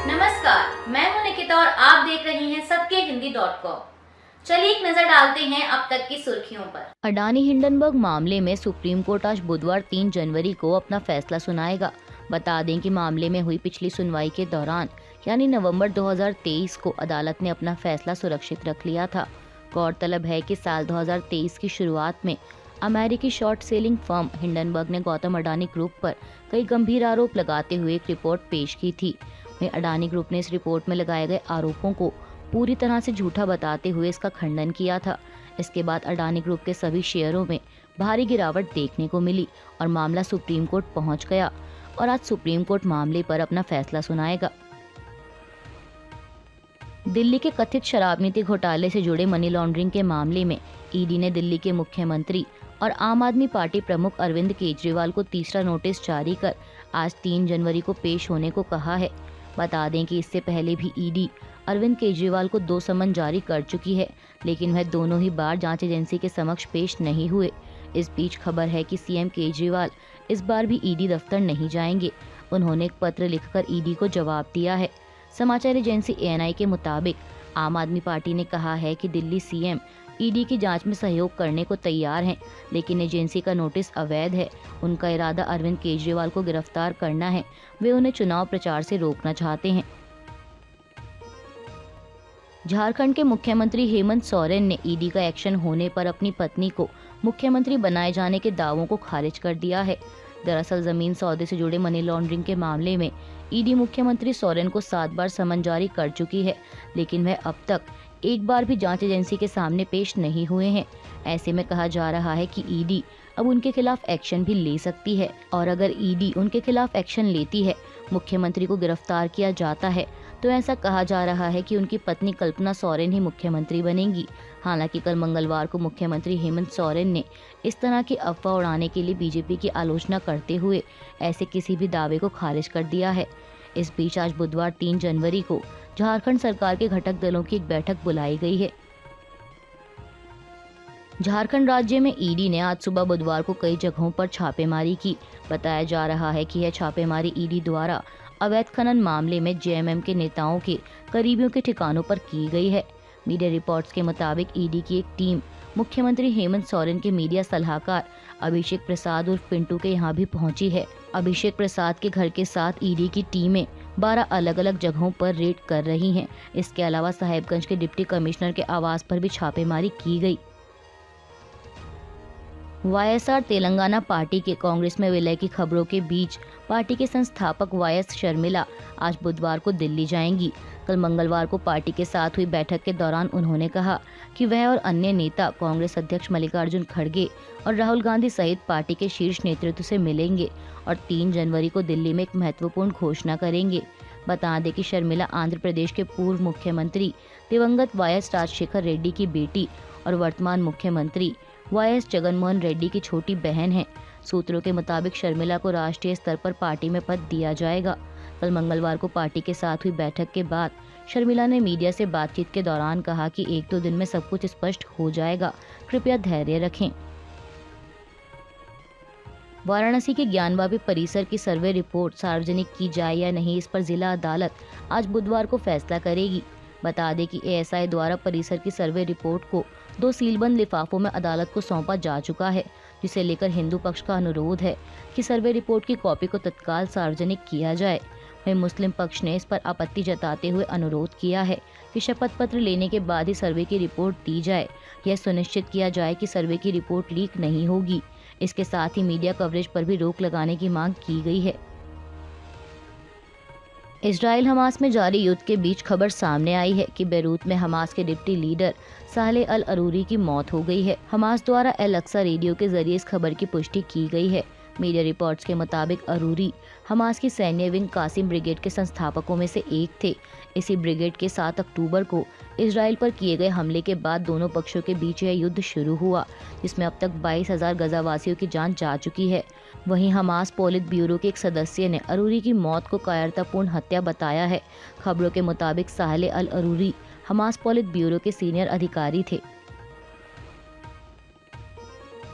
नमस्कार, मैं हूं निकिता और आप देख रहे हैं सबके हिंदी.com। चलिए एक नजर डालते हैं अब तक की सुर्खियों पर। अडानी हिंडनबर्ग मामले में सुप्रीम कोर्ट आज बुधवार 3 जनवरी को अपना फैसला सुनाएगा। बता दें कि मामले में हुई पिछली सुनवाई के दौरान यानी नवंबर 2023 को अदालत ने अपना फैसला सुरक्षित रख लिया था। गौरतलब है कि साल 2023 की शुरुआत में अमेरिकी शॉर्ट सेलिंग फर्म हिंडनबर्ग ने गौतम अडानी ग्रुप पर कई गंभीर आरोप लगाते हुए एक रिपोर्ट पेश की थी। वहीं अडानी ग्रुप ने इस रिपोर्ट में लगाए गए आरोपों को पूरी तरह से झूठा बताते हुए इसका खंडन किया था। इसके बाद अडानी ग्रुप के सभी शेयरों में भारी गिरावट देखने को मिली और मामला सुप्रीम कोर्ट पहुंच गया और आज सुप्रीम कोर्ट मामले पर अपना फैसला सुनाएगा। दिल्ली के कथित शराब नीति घोटाले से जुड़े मनी लॉन्ड्रिंग के मामले में ईडी ने दिल्ली के मुख्यमंत्री और आम आदमी पार्टी प्रमुख अरविंद केजरीवाल को तीसरा नोटिस जारी कर आज 3 जनवरी को पेश होने को कहा है। बता दें कि इससे पहले भी ईडी अरविंद केजरीवाल को 2 समन जारी कर चुकी है, लेकिन वह दोनों ही बार जांच एजेंसी के समक्ष पेश नहीं हुए। इस बीच खबर है कि सीएम केजरीवाल इस बार भी ईडी दफ्तर नहीं जाएंगे। उन्होंने एक पत्र लिखकर ईडी को जवाब दिया है। समाचार एजेंसी एएनआई के मुताबिक आम आदमी पार्टी ने कहा है कि दिल्ली सीएम ईडी की जांच में सहयोग करने को तैयार हैं, लेकिन एजेंसी का नोटिस अवैध है। उनका इरादा अरविंद केजरीवाल को गिरफ्तार करना है। वे उन्हें चुनाव प्रचार से रोकना चाहते हैं। झारखंड के मुख्यमंत्री हेमंत सोरेन ने ईडी का एक्शन होने पर अपनी पत्नी को मुख्यमंत्री बनाए जाने के दावों को खारिज कर दिया है। दरअसल जमीन सौदे से जुड़े मनी लॉन्ड्रिंग के मामले में ईडी मुख्यमंत्री सोरेन को 7 बार समन जारी कर चुकी है, लेकिन वह अब तक एक बार भी जांच एजेंसी के सामने पेश नहीं हुए हैं। ऐसे में कहा जा रहा है कि ईडी अब उनके खिलाफ एक्शन भी ले सकती है और अगर ईडी उनके खिलाफ एक्शन लेती है, मुख्यमंत्री को गिरफ्तार किया जाता है, तो ऐसा कहा जा रहा है कि उनकी पत्नी कल्पना सोरेन ही मुख्यमंत्री बनेंगी। हालांकि कल मंगलवार को मुख्यमंत्री हेमंत सोरेन ने इस तरह की अफवाह उड़ाने के लिए बीजेपी की आलोचना करते हुए ऐसे किसी भी दावे को खारिज कर दिया है। इस बीच आज बुधवार 3 जनवरी को झारखंड सरकार के घटक दलों की एक बैठक बुलाई गई है। झारखंड राज्य में ईडी ने आज सुबह बुधवार को कई जगहों पर छापेमारी की। बताया जा रहा है कि यह छापेमारी ईडी द्वारा अवैध खनन मामले में जेएमएम के नेताओं के करीबियों के ठिकानों पर की गई है। मीडिया रिपोर्ट्स के मुताबिक ईडी की एक टीम मुख्यमंत्री हेमंत सोरेन के मीडिया सलाहकार अभिषेक प्रसाद उर्फ पिंटू के यहाँ भी पहुंची है। अभिषेक प्रसाद के घर के साथ ईडी की टीमें 12 अलग अलग जगहों पर रेड कर रही हैं। इसके अलावा साहेबगंज के डिप्टी कमिश्नर के आवास पर भी छापेमारी की गई। वाईएसआर तेलंगाना पार्टी के कांग्रेस में विलय की खबरों के बीच पार्टी के संस्थापक वाईएस शर्मिला आज बुधवार को दिल्ली जाएंगी। कल मंगलवार को पार्टी के साथ हुई बैठक के दौरान उन्होंने कहा कि वह और अन्य नेता कांग्रेस अध्यक्ष मल्लिकार्जुन खड़गे और राहुल गांधी सहित पार्टी के शीर्ष नेतृत्व से मिलेंगे और 3 जनवरी को दिल्ली में एक महत्वपूर्ण घोषणा करेंगे। बता दें कि शर्मिला आंध्र प्रदेश के पूर्व मुख्यमंत्री दिवंगत वाईएस राजशेखर रेड्डी की बेटी और वर्तमान मुख्यमंत्री वाईएस जगनमोहन रेड्डी की छोटी बहन है। सूत्रों के मुताबिक शर्मिला को राष्ट्रीय स्तर पर पार्टी में पद दिया जाएगा। कल मंगलवार को पार्टी के साथ हुई बैठक के बाद शर्मिला ने मीडिया से बातचीत के दौरान कहा कि 1-2 दिन में सब कुछ स्पष्ट हो जाएगा, कृपया धैर्य रखें। वाराणसी के ज्ञानवापी परिसर की सर्वे रिपोर्ट सार्वजनिक की जाए या नहीं, इस पर जिला अदालत आज बुधवार को फैसला करेगी। बता दें कि एएसआई द्वारा परिसर की सर्वे रिपोर्ट को 2 सीलबंद लिफाफों में अदालत को सौंपा जा चुका है, जिसे लेकर हिंदू पक्ष का अनुरोध है कि सर्वे रिपोर्ट की कॉपी को तत्काल सार्वजनिक किया जाए। वहीं मुस्लिम पक्ष ने इस पर आपत्ति जताते हुए अनुरोध किया है कि शपथ पत्र लेने के बाद ही सर्वे की रिपोर्ट दी जाए। यह सुनिश्चित किया जाए कि सर्वे की रिपोर्ट लीक नहीं होगी। इसके साथ ही मीडिया कवरेज पर भी रोक लगाने की मांग की गई है। इजराइल हमास में जारी युद्ध के बीच खबर सामने आई है कि बेरूत में हमास के डिप्टी लीडर साले अल अरूरी की मौत हो गई है। हमास द्वारा अल अक्सा रेडियो के जरिए इस खबर की पुष्टि की गई है। मीडिया रिपोर्ट्स के मुताबिक अरूरी हमास की सैन्य विंग कासिम ब्रिगेड के संस्थापकों में से एक थे। इसी ब्रिगेड के 7 अक्टूबर को इजराइल पर किए गए हमले के बाद दोनों पक्षों के बीच यह युद्ध शुरू हुआ, जिसमें अब तक 22,000 गजावासियों की जान जा चुकी है। वहीं हमास पोलित ब्यूरो के एक सदस्य ने अरूरी की मौत को कायरतापूर्ण हत्या बताया है। खबरों के मुताबिक साले अल अरूरी हमास पोलित ब्यूरो के सीनियर अधिकारी थे।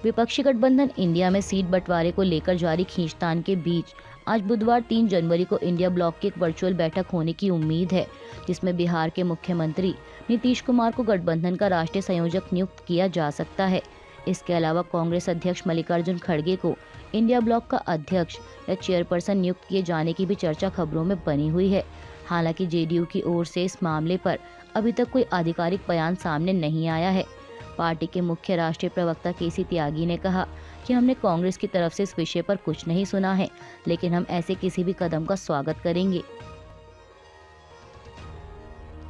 विपक्षी गठबंधन इंडिया में सीट बंटवारे को लेकर जारी खींचतान के बीच आज बुधवार 3 जनवरी को इंडिया ब्लॉक की एक वर्चुअल बैठक होने की उम्मीद है, जिसमें बिहार के मुख्यमंत्री नीतीश कुमार को गठबंधन का राष्ट्रीय संयोजक नियुक्त किया जा सकता है। इसके अलावा कांग्रेस अध्यक्ष मल्लिकार्जुन खड़गे को इंडिया ब्लॉक का अध्यक्ष या चेयरपर्सन नियुक्त किए जाने की भी चर्चा खबरों में बनी हुई है। हालांकि जेडीयू की ओर से इस मामले पर अभी तक कोई आधिकारिक बयान सामने नहीं आया है। पार्टी के मुख्य राष्ट्रीय प्रवक्ता केसी त्यागी ने कहा कि हमने कांग्रेस की तरफ से इस विषय पर कुछ नहीं सुना है, लेकिन हम ऐसे किसी भी कदम का स्वागत करेंगे।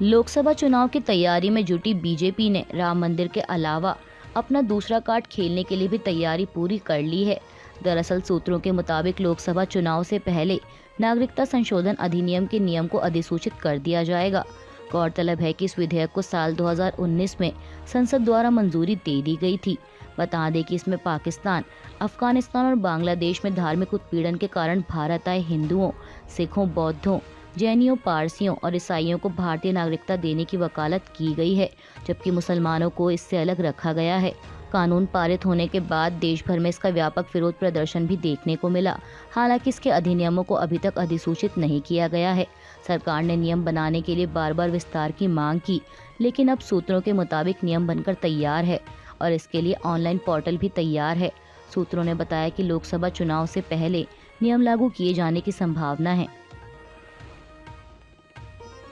लोकसभा चुनाव की तैयारी में जुटी बीजेपी ने राम मंदिर के अलावा अपना दूसरा कार्ड खेलने के लिए भी तैयारी पूरी कर ली है। दरअसल सूत्रों के मुताबिक लोकसभा चुनाव से पहले नागरिकता संशोधन अधिनियम के नियम को अधिसूचित कर दिया जाएगा। गौरतलब है कि इस विधेयक को साल 2019 में संसद द्वारा मंजूरी दे दी गई थी। बता दें कि इसमें पाकिस्तान, अफगानिस्तान और बांग्लादेश में धार्मिक उत्पीड़न के कारण भारत आए हिंदुओं, सिखों, बौद्धों, जैनियों, पारसियों और ईसाइयों को भारतीय नागरिकता देने की वकालत की गई है, जबकि मुसलमानों को इससे अलग रखा गया है। कानून पारित होने के बाद देश भर में इसका व्यापक विरोध प्रदर्शन भी देखने को मिला। हालांकि इसके अधिनियमों को अभी तक अधिसूचित नहीं किया गया है। सरकार ने नियम बनाने के लिए बार बार विस्तार की मांग की, लेकिन अब सूत्रों के मुताबिक नियम बनकर तैयार है और इसके लिए ऑनलाइन पोर्टल भी तैयार है। सूत्रों ने बताया कि लोकसभा चुनाव से पहले नियम लागू किए जाने की संभावना है।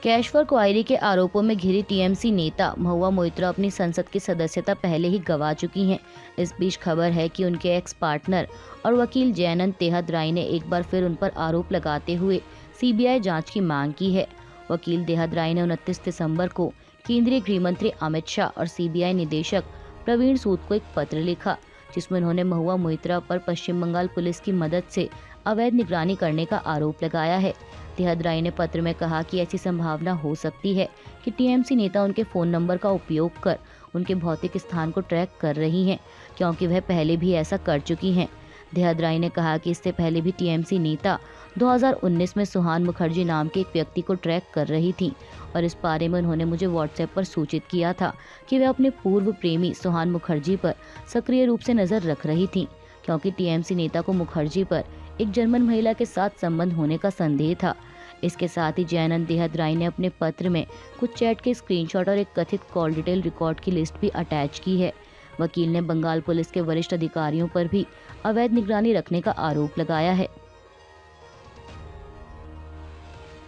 कैश फॉर क्वायरी के आरोपों में घिरी टीएमसी नेता महुआ मोइत्रा अपनी संसद की सदस्यता पहले ही गंवा चुकी हैं। इस बीच खबर है कि उनके एक्स पार्टनर और वकील जयनंद तेहदराई ने एक बार फिर उन पर आरोप लगाते हुए सीबीआई जांच की मांग की है। वकील तेहदराई ने 29 दिसंबर को केंद्रीय गृह मंत्री अमित शाह और सीबीआई निदेशक प्रवीण सूद को एक पत्र लिखा, जिसमें उन्होंने महुआ मोइत्रा पर पश्चिम बंगाल पुलिस की मदद से अवैध निगरानी करने का आरोप लगाया है। तेहदराई ने पत्र में कहा कि ऐसी संभावना हो सकती है कि टीएमसी नेता उनके फ़ोन नंबर का उपयोग कर उनके भौतिक स्थान को ट्रैक कर रही हैं, क्योंकि वह पहले भी ऐसा कर चुकी हैं। तेहदराई ने कहा कि इससे पहले भी टीएमसी नेता 2019 में सुहान मुखर्जी नाम के एक व्यक्ति को ट्रैक कर रही थी और इस बारे में उन्होंने मुझे व्हाट्सएप पर सूचित किया था कि वह अपने पूर्व प्रेमी सुहान मुखर्जी पर सक्रिय रूप से नज़र रख रही थी, क्योंकि टीएमसी नेता को मुखर्जी पर एक जर्मन महिला के साथ संबंध होने का संदेह था। इसके साथ ही जयनंद तेहदराई ने अपने पत्र में कुछ चैट के स्क्रीनशॉट और एक कथित कॉल डिटेल रिकॉर्ड की लिस्ट भी अटैच की है। वकील ने बंगाल पुलिस के वरिष्ठ अधिकारियों पर भी अवैध निगरानी रखने का आरोप लगाया है।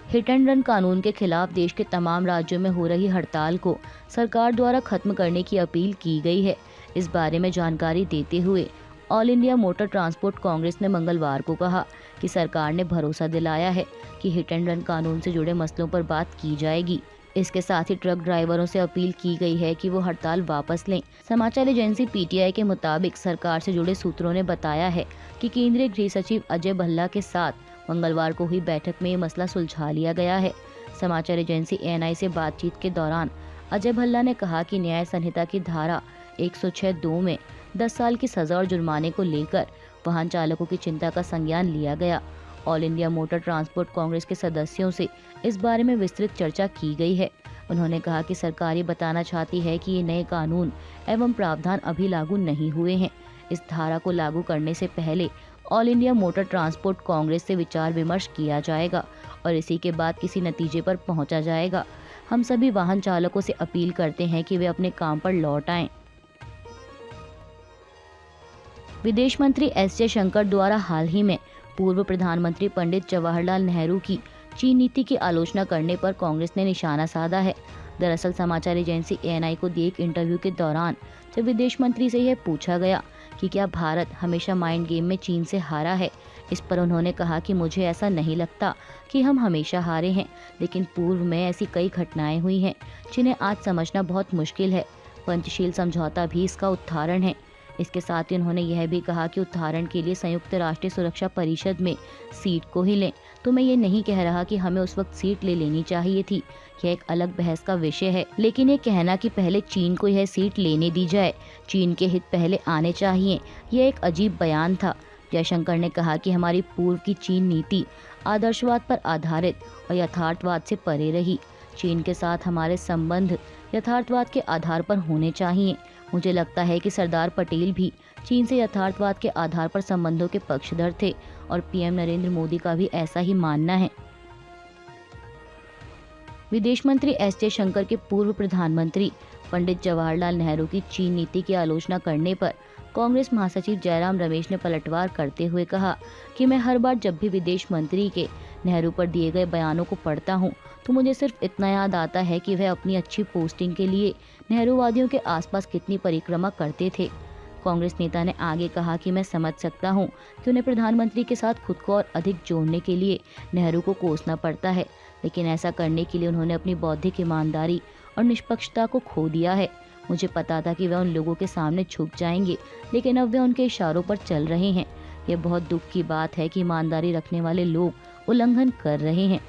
हिट एंड रन कानून के खिलाफ देश के तमाम राज्यों में हो रही हड़ताल को सरकार द्वारा खत्म करने की अपील की गई है। इस बारे में जानकारी देते हुए all India motor transport Congress ने मंगलवार को कहा कि सरकार ने भरोसा दिलाया है कि हिट एंड रन कानून से जुड़े मसलों पर बात की जाएगी। इसके साथ ही ट्रक ड्राइवरों से अपील की गई है कि वो हड़ताल वापस लें। समाचार एजेंसी पीटीआई के मुताबिक सरकार से जुड़े सूत्रों ने बताया है कि केंद्रीय गृह सचिव अजय भल्ला के साथ मंगलवार को हुई बैठक में ये मसला सुलझा लिया गया है। समाचार एजेंसी एएनआई से बातचीत के दौरान अजय भल्ला ने कहा कि न्याय संहिता की धारा 106(2) में 10 साल की सजा और जुर्माने को लेकर वाहन चालकों की चिंता का संज्ञान लिया गया। All India motor transport Congress के सदस्यों से इस बारे में विस्तृत चर्चा की गई है। उन्होंने कहा कि सरकार ये बताना चाहती है कि ये नए कानून एवं प्रावधान अभी लागू नहीं हुए हैं। इस धारा को लागू करने से पहले all India motor transport Congress से विचार विमर्श किया जाएगा और इसी के बाद किसी नतीजे पर पहुंचा जाएगा। हम सभी वाहन चालकों से अपील करते हैं कि वे अपने काम पर लौट आएं। विदेश मंत्री एस जयशंकर द्वारा हाल ही में पूर्व प्रधानमंत्री पंडित जवाहरलाल नेहरू की चीन नीति की आलोचना करने पर कांग्रेस ने निशाना साधा है। दरअसल समाचार एजेंसी एएनआई को दिए एक इंटरव्यू के दौरान जब विदेश मंत्री से यह पूछा गया कि क्या भारत हमेशा माइंड गेम में चीन से हारा है, इस पर उन्होंने कहा कि मुझे ऐसा नहीं लगता कि हम हमेशा हारे हैं, लेकिन पूर्व में ऐसी कई घटनाएं हुई हैं जिन्हें आज समझना बहुत मुश्किल है। पंचशील समझौता भी इसका उदाहरण है। इसके साथ ही उन्होंने यह भी कहा कि उदाहरण के लिए संयुक्त राष्ट्र सुरक्षा परिषद में सीट को ही लें, तो मैं ये नहीं कह रहा कि हमें उस वक्त सीट ले लेनी चाहिए थी, यह एक अलग बहस का विषय है, लेकिन ये कहना कि पहले चीन को यह सीट लेने दी जाए, चीन के हित पहले आने चाहिए, यह एक अजीब बयान था। जयशंकर ने कहा कि हमारी पूर्व की चीन नीति आदर्शवाद पर आधारित और यथार्थवाद से परे रही। चीन के साथ हमारे संबंध यथार्थवाद के आधार पर होने चाहिए। मुझे लगता है कि सरदार पटेल भी चीन से यथार्थवाद के आधार पर संबंधों के पक्षधर थे और पीएम नरेंद्र मोदी का भी ऐसा ही मानना है। विदेश मंत्री एस जयशंकर के पूर्व प्रधानमंत्री पंडित जवाहरलाल नेहरू की चीन नीति की आलोचना करने पर कांग्रेस महासचिव जयराम रमेश ने पलटवार करते हुए कहा कि मैं हर बार जब भी विदेश मंत्री के नेहरू पर दिए गए बयानों को पढ़ता हूं, तो मुझे सिर्फ इतना याद आता है कि वह अपनी अच्छी पोस्टिंग के लिए नेहरूवादियों के आसपास कितनी परिक्रमा करते थे। कांग्रेस नेता ने आगे कहा कि मैं समझ सकता हूं कि उन्हें प्रधानमंत्री के साथ खुद को और अधिक जोड़ने के लिए नेहरू को कोसना पड़ता है, लेकिन ऐसा करने के लिए उन्होंने अपनी बौद्धिक ईमानदारी और निष्पक्षता को खो दिया है। मुझे पता था कि वह उन लोगों के सामने झुक जाएंगे, लेकिन अब वे उनके इशारों पर चल रहे हैं। यह बहुत दुख की बात है कि ईमानदारी रखने वाले लोग उल्लंघन कर रहे हैं।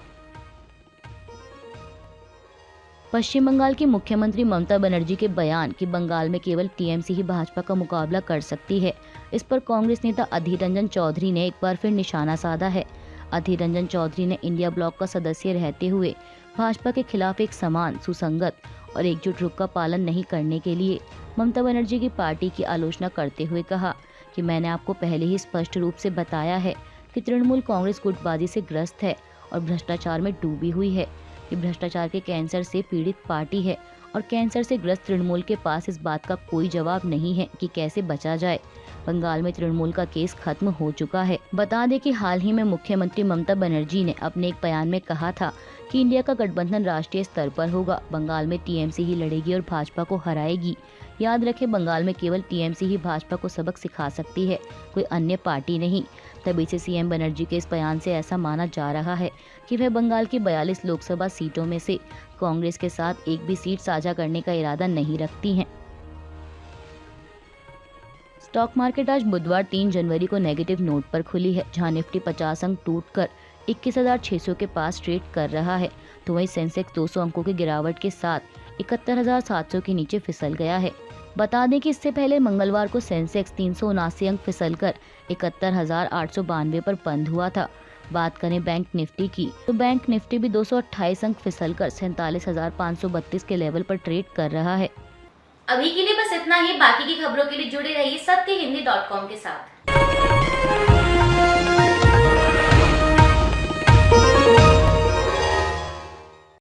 पश्चिम बंगाल की मुख्यमंत्री ममता बनर्जी के बयान कि बंगाल में केवल टीएमसी ही भाजपा का मुकाबला कर सकती है, इस पर कांग्रेस नेता अधीर रंजन चौधरी ने एक बार फिर निशाना साधा है। अधीर रंजन चौधरी ने इंडिया ब्लॉक का सदस्य रहते हुए भाजपा के खिलाफ एक समान, सुसंगत और एकजुट रुख का पालन नहीं करने के लिए ममता बनर्जी की पार्टी की आलोचना करते हुए कहा कि मैंने आपको पहले ही स्पष्ट रूप से बताया है कि तृणमूल कांग्रेस गुटबाजी से ग्रस्त है और भ्रष्टाचार में डूबी हुई है। ये भ्रष्टाचार के कैंसर से पीड़ित पार्टी है और कैंसर से ग्रस्त तृणमूल के पास इस बात का कोई जवाब नहीं है कि कैसे बचा जाए। बंगाल में तृणमूल का केस खत्म हो चुका है। बता दें कि हाल ही में मुख्यमंत्री ममता बनर्जी ने अपने एक बयान में कहा था कि इंडिया का गठबंधन राष्ट्रीय स्तर पर होगा, बंगाल में टीएमसी ही लड़ेगी और भाजपा को हराएगी। याद रखें, बंगाल में केवल टीएमसी ही भाजपा को सबक सिखा सकती है, कोई अन्य पार्टी नहीं। तभी से सीएम बनर्जी के इस बयान से ऐसा माना जा रहा है कि वह बंगाल की 42 लोकसभा सीटों में से कांग्रेस के साथ एक भी सीट साझा करने का इरादा नहीं रखती हैं। स्टॉक मार्केट आज बुधवार 3 जनवरी को नेगेटिव नोट पर खुली है, जहां निफ्टी 50 अंक टूटकर 21,600 के पास ट्रेड कर रहा है, तो वहीं सेंसेक्स 200 अंकों की गिरावट के साथ 71,700 के नीचे फिसल गया है। बता दें कि इससे पहले मंगलवार को सेंसेक्स 379 अंक फिसलकर 71,892 पर बंद हुआ था। बात करें बैंक निफ्टी की, तो बैंक निफ्टी भी 228 अंक फिसलकर 47,532 के लेवल पर ट्रेड कर रहा है। अभी के लिए बस इतना ही। बाकी की खबरों के लिए जुड़े रहिए सत्यहिंदी.com के साथ।